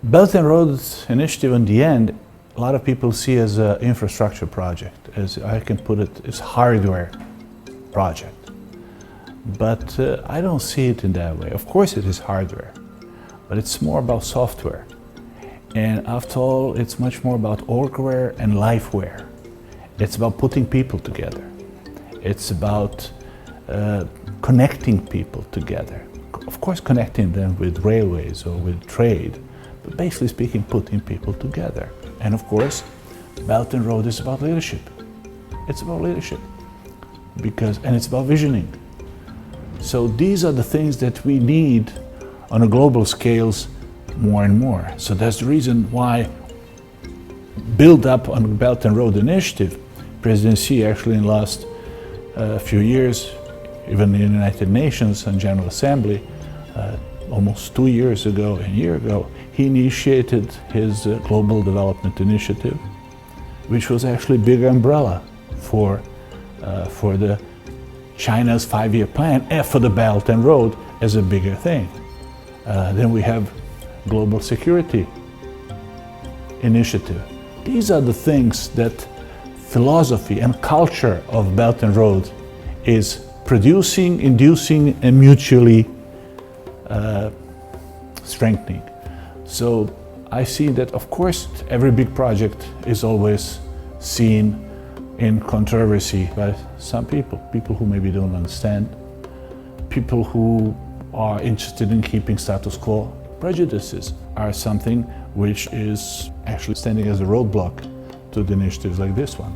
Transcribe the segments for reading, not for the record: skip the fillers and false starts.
Belt and Road Initiative in the end, a lot of people see as an infrastructure project, as I can put it, it's hardware project. But I don't see it in that way. Of course it is hardware, but it's more about software. And after all, it's much more about orgware and lifeware. It's about putting people together. It's about connecting people together. Of course, connecting them with railways or with trade, but basically speaking, putting people together. And of course, Belt and Road is about leadership. It's about leadership, and it's about visioning. So these are the things that we need on a global scales more and more. So that's the reason why build up on the Belt and Road Initiative, President Xi actually in the last few years, even in the United Nations and General Assembly, almost 2 years ago, a year ago, he initiated his Global Development Initiative, which was actually a big umbrella for the China's 5-year plan and for the Belt and Road as a bigger thing. Then we have Global Security Initiative. These are the things that philosophy and culture of Belt and Road is producing, inducing, and mutually strengthening. So I see that, of course, every big project is always seen in controversy by some people who maybe don't understand, people who are interested in keeping status quo. Prejudices are something which is actually standing as a roadblock to the initiatives like this one.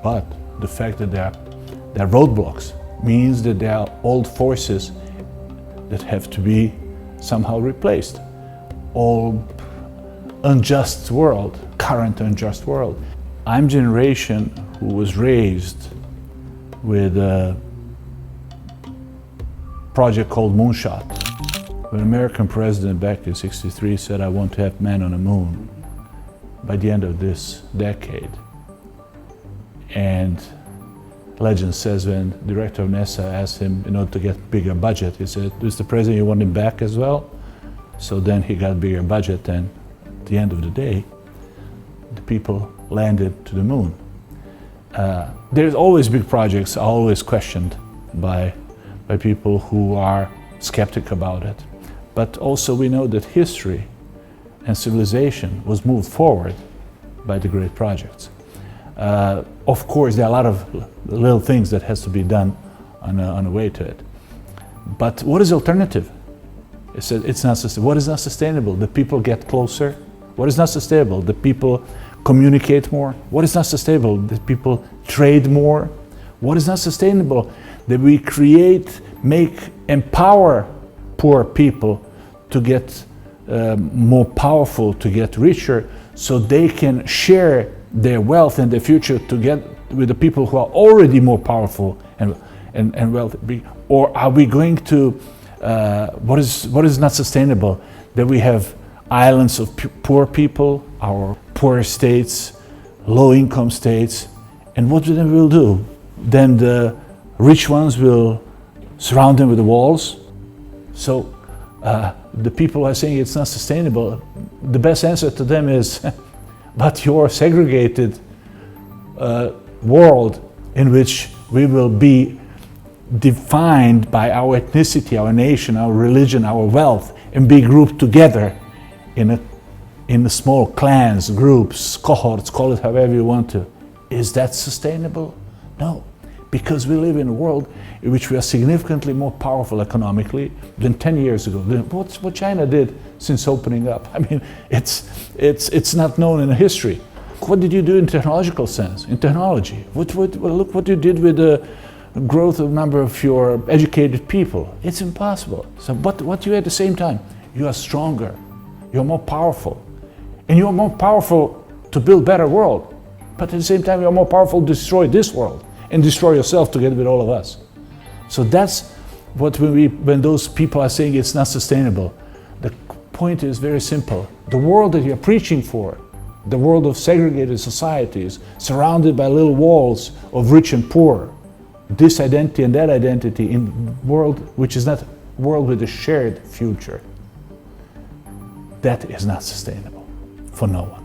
But the fact that there are roadblocks means that there are old forces that have to be somehow replaced. Old, unjust world, current unjust world. I'm a generation who was raised with a project called Moonshot. When American president back in '63 said, "I want to have man on the moon by the end of this decade." And legend says when the director of NASA asked him in order to get bigger budget, he said, "Mr. President, you want him back as well?" So then he got bigger budget, and at the end of the day, the people landed to the moon. There's always big projects, are always questioned by people who are skeptic about it. But also we know that history and civilization was moved forward by the great projects. Of course, there are a lot of little things that has to be done on the way to it. But what is the alternative? It's not sustainable. What is not sustainable? The people get closer. What is not sustainable? The people communicate more. What is not sustainable? The people trade more. What is not sustainable? That we empower poor people to get more powerful, to get richer, so they can share their wealth and their future to get with the people who are already more powerful and wealthy. Or are we going to, what is not sustainable? That we have islands of poor people, our poor states, low income states, and what then we'll do? Then the rich ones will surround them with the walls. So the people who are saying it's not sustainable, the best answer to them is, but your segregated world in which we will be defined by our ethnicity, our nation, our religion, our wealth, and be grouped together in small clans, groups, cohorts, call it however you want to. Is that sustainable? No, because we live in a world in which we are significantly more powerful economically than 10 years ago. What China did since opening up, I mean, it's not known in history. What did you do in technological sense, in technology? Look what you did with the growth of number of your educated people. It's impossible. So, but what you at the same time, you are stronger, you're more powerful, and you're more powerful to build a better world. But at the same time, you're more powerful to destroy this world and destroy yourself together with all of us. So that's what when those people are saying it's not sustainable. The point is very simple. The world that you're preaching for, the world of segregated societies, surrounded by little walls of rich and poor, this identity and that identity in a world which is not a world with a shared future. that is not sustainable for no one.